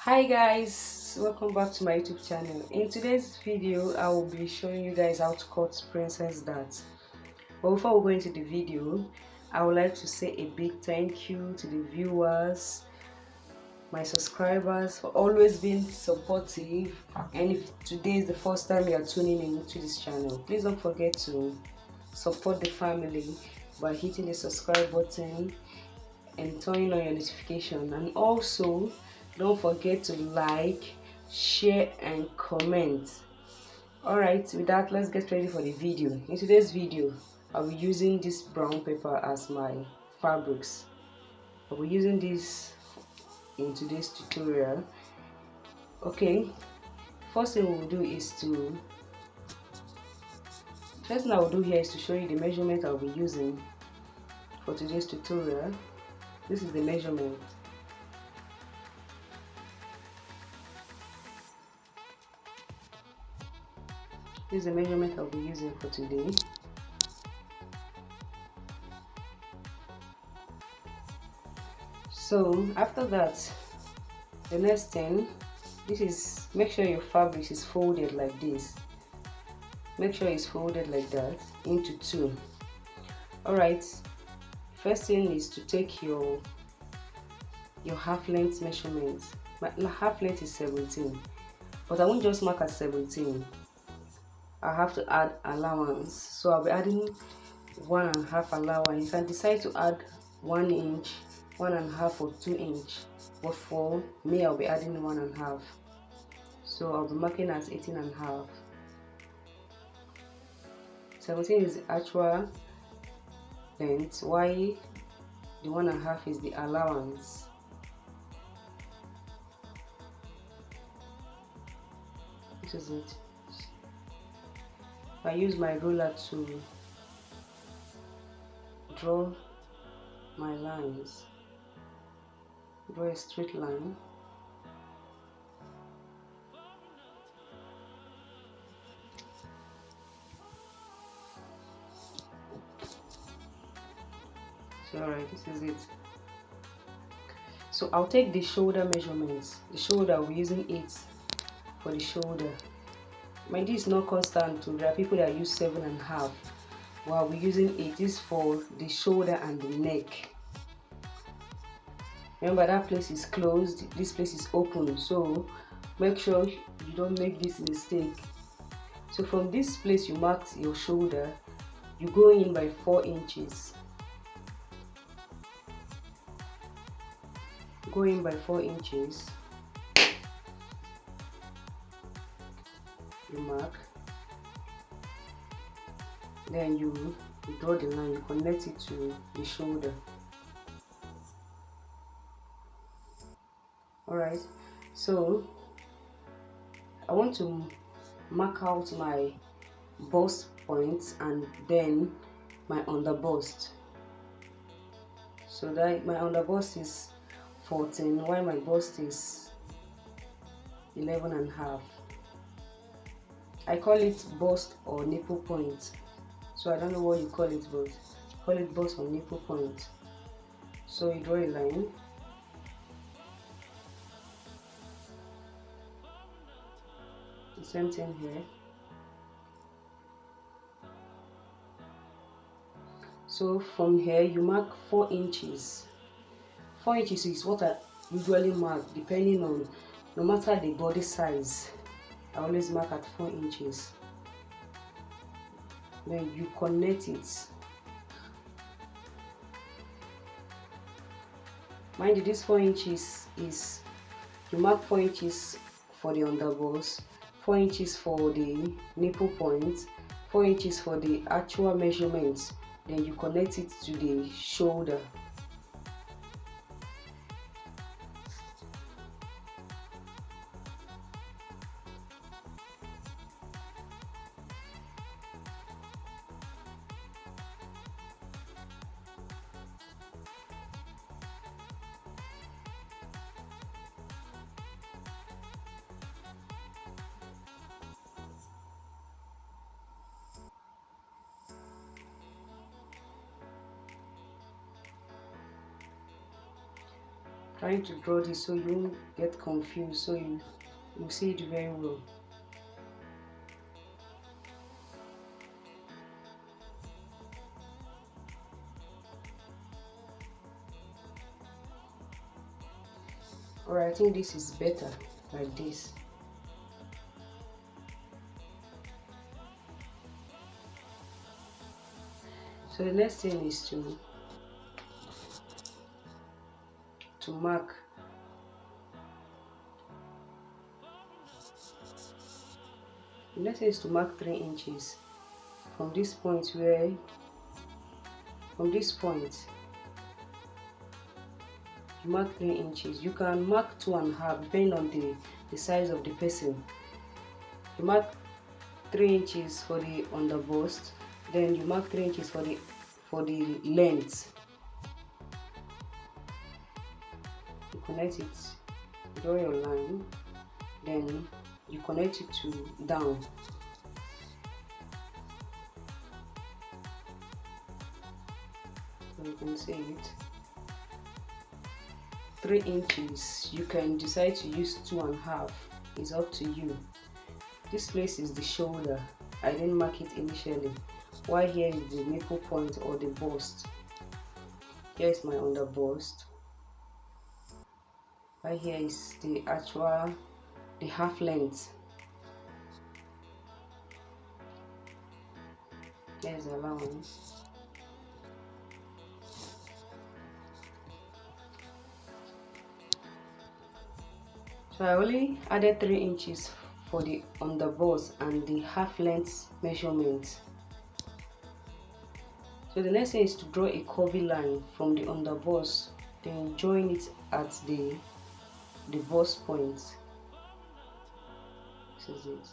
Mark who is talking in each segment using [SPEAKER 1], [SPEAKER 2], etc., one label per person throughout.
[SPEAKER 1] Hi guys, welcome back to my YouTube channel. In today's video I will be showing you guys how to cut princess darts. But before we go into the video, I would like to say a big thank you to the viewers, my subscribers, for always being supportive. And if today is the first time you are tuning into this channel, please don't forget to support the family by hitting the subscribe button and turning on your notification, and also don't forget to like, share and comment. Alright, with that, let's get ready for the video. In today's video, I'll be using this brown paper as my fabrics. I'll be using this in today's tutorial. Okay, first thing we'll do is to first thing I will do here is to show you the measurement I'll be using for today's tutorial. This is the measurement. This is the measurement I'll be using for today. So after that, the next thing, this is, make sure your fabric is folded like this. Make sure it's folded like that into two. Alright, first thing is to take your half length measurement. My half length is 17, but I won't just mark at 17. I have to add allowance, so I'll be adding 1.5 allowance. You can decide to add 1 inch, 1.5 or 2 inch, but for me I'll be adding 1.5, so I'll be marking as 18.5. 17 is the actual length, while the 1.5 is the allowance. This is it. I use my ruler to draw my lines. Draw a straight line. So alright, this is it. So I'll take the shoulder measurements. The shoulder, we're using 8 for the shoulder. Mind, this is not constant too. There are people that use 7.5, while we're using 8. This is for the shoulder and the neck. Remember, that place is closed, this place is open, so make sure you don't make this mistake. So from this place you marked your shoulder, you go in by 4 inches. Go in by 4 inches. You mark, then you draw the line, you connect it to the shoulder. Alright, so I want to mark out my bust point and then my under bust. So that my under bust is 14, while my bust is 11.5. I call it bust or nipple point, so I don't know what you call it, but call it bust or nipple point. So you draw a line. The same thing here. So from here you mark 4 inches. 4 inches is what I usually mark, depending on, no matter the body size, I always mark at 4 inches. Then you connect it. Mind you, this 4 inches is, you mark 4 inches for the underbust, 4 inches for the nipple point, 4 inches for the actual measurement. Then you connect it to the shoulder. trying to draw this so you won't get confused, so you see it very well. Alright, I think this is better like this. So the next thing is to mark. The next thing is to mark 3 inches from this point you mark 3 inches. You can mark 2.5 depending on the size of the person. You mark 3 inches for the underbust, then you mark 3 inches for the length. You connect it, draw your line, then you connect it to down. So you can see it. 3 inches. You can decide to use 2.5. It's up to you. This place is the shoulder. I didn't mark it initially. While here is the nipple point or the bust. Here is my underbust. Right here is the half length. There's the allowance. So I only added 3 inches for the underbust and the half length measurement. So the next thing is to draw a curvy line from the underbust, then join it at the bust point. This is it.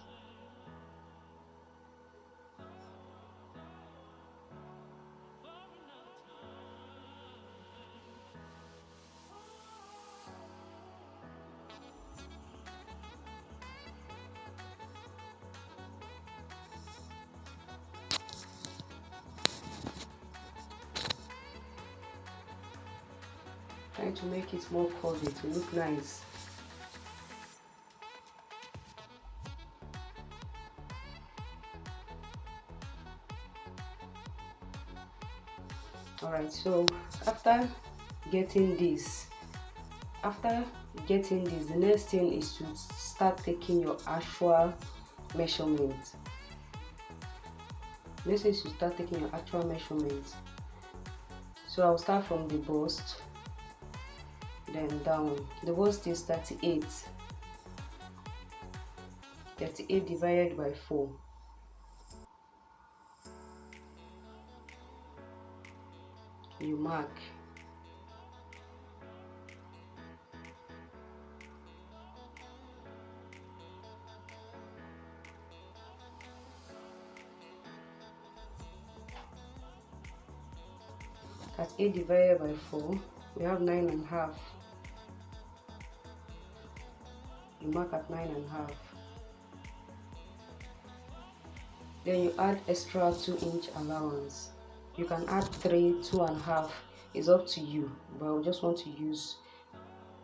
[SPEAKER 1] Trying to make it more curvy to look nice. Alright, so after getting this, the next thing is to start taking your actual measurement. This is to start taking your actual measurement. So I'll start from the bust, then down. The bust is 38. 38 divided by 4. You mark. At 8 divided by 4, we have 9.5. You mark at 9.5. Then you add extra 2-inch allowance. You can add 3, 2.5. It's up to you, but I just want to use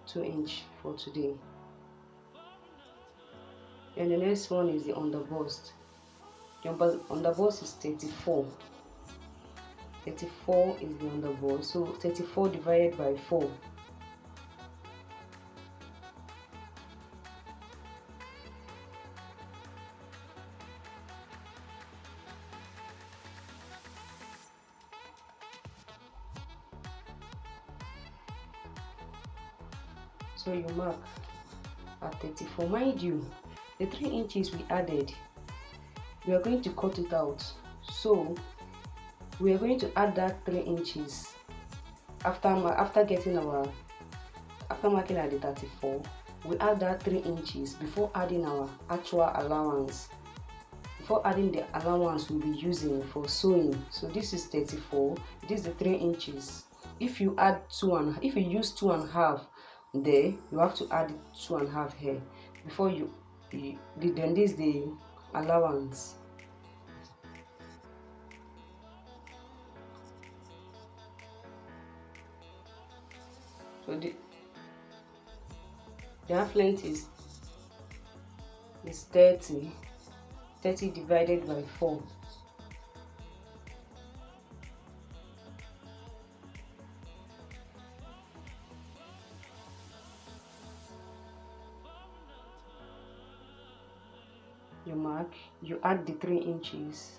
[SPEAKER 1] 2-inch for today. And the next one is the underbust. The underbust is 34. 34 is the underbust, so 34 divided by 4. So you mark at 34. Mind you, the 3 inches we added, we are going to cut it out. So we are going to add that 3 inches after marking at the 34. We add that 3 inches before adding our actual allowance. Before adding the allowance we'll be using for sewing. So this is 34. This is the 3 inches. If you use 2.5 there, you have to add 2.5 here before then this is the allowance. So The half length is 30. 30 divided by 4. You mark, you add the 3 inches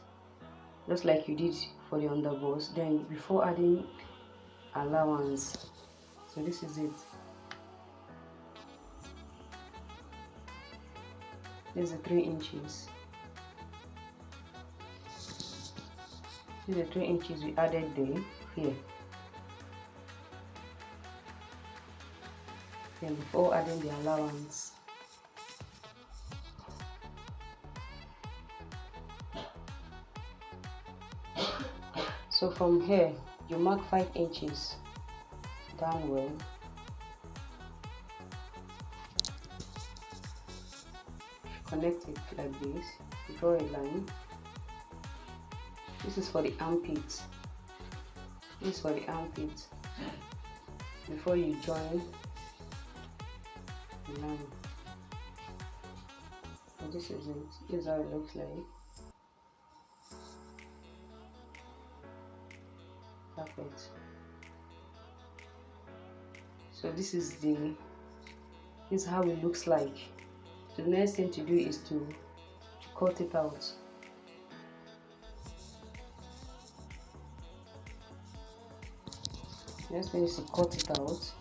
[SPEAKER 1] just like you did for the underboss, then before adding allowance. So this is it. This is the 3 inches. This is the 3 inches we added there, here. Then before adding the allowance. So from here, you mark 5 inches downward. Connect it like this. Draw a line. This is for the armpit. This is for the armpit. Before you join the line. And this is it. This is how it looks like. Perfect. So this is how it looks like. So the next thing to do is to cut it out. Next thing is to cut it out.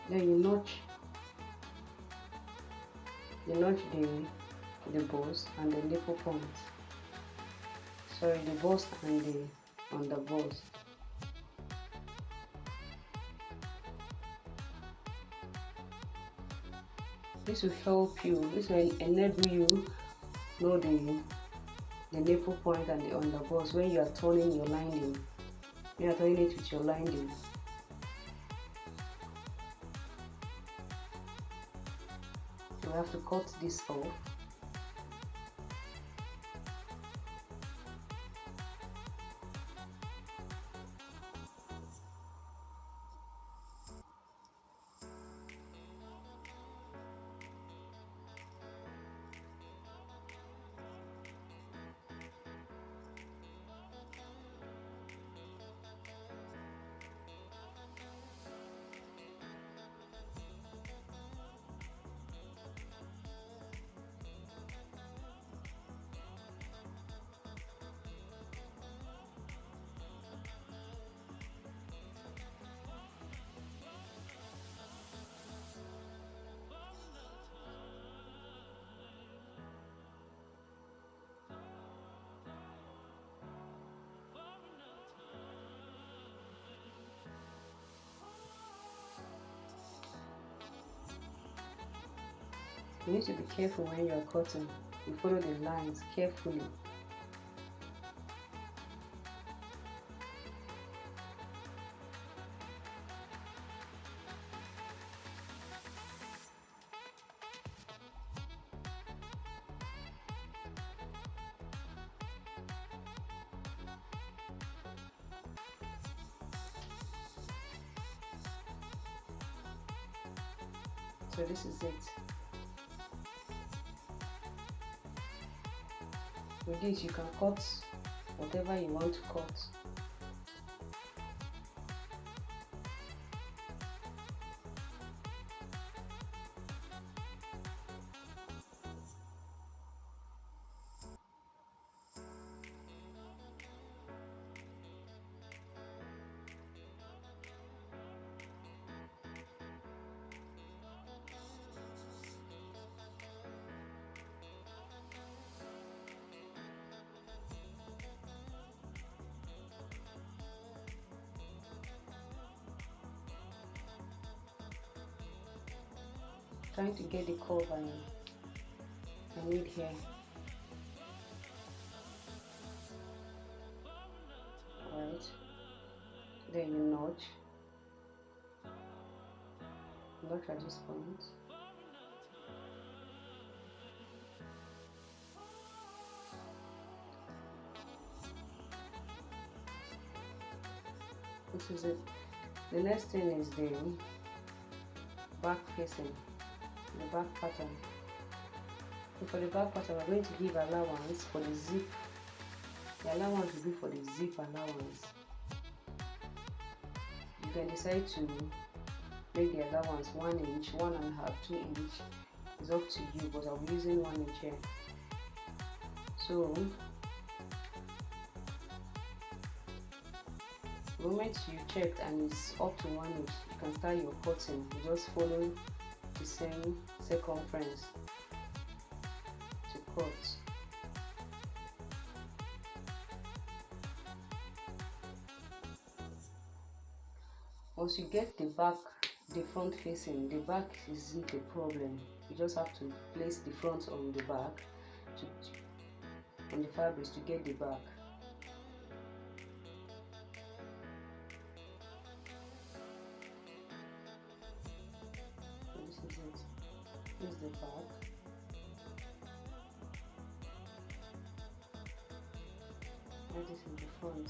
[SPEAKER 1] Then you notch the boss and the nipple point. Sorry, the boss and the underboss. This will help you. This will enable you know the nipple point and the underboss when you are turning your lining. When you are turning it with your lining. So we have to cut this off. You need to be careful when you are cutting. You follow the lines carefully. So this is it. With this you can cut whatever you want to cut. trying to get the curve I need here. Right, then you notch at this point. This is it. The next thing is the back facing, the back pattern. So for the back pattern, we're going to give allowance for the zip. The allowance will be for the zip allowance. You can decide to make the allowance 1 inch, 1.5, 2 inch. It's up to you, but I'll be using 1 inch here. So the moment you checked and it's up to 1 inch, you can start your cutting. You just follow the same circumference to cut. Once you get the back, the front facing, the back isn't a problem. You just have to place the front on the back, on the fabrics to get the back. So this is it. This is the back. And this is the front.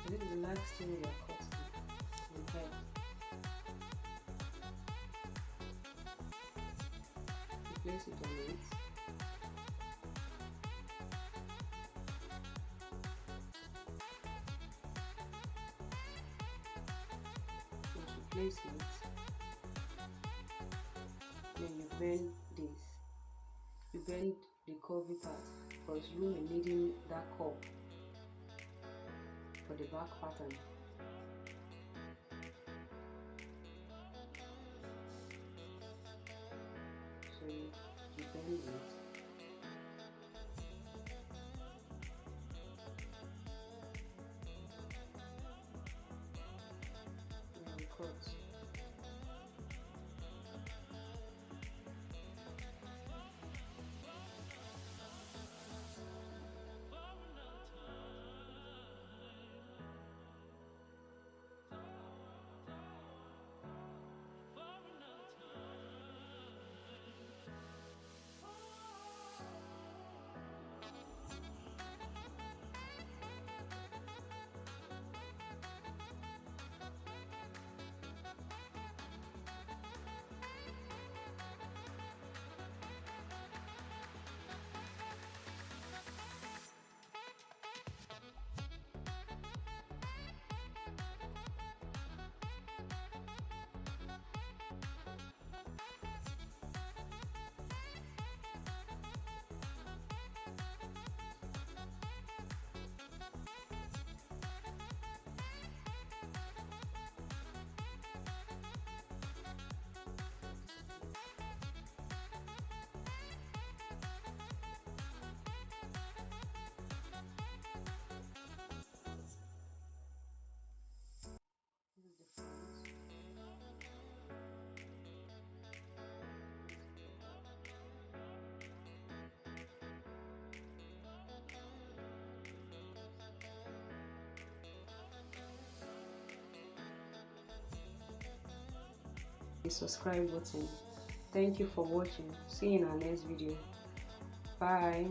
[SPEAKER 1] This is the last thing we are cutting. Okay. You place it on it. Once you place it, then you bend this. You bend the curvy part because you will be needing that curve for the back pattern. So you bend it. And you cut. The subscribe button. Thank you for watching. See you in our next video. Bye.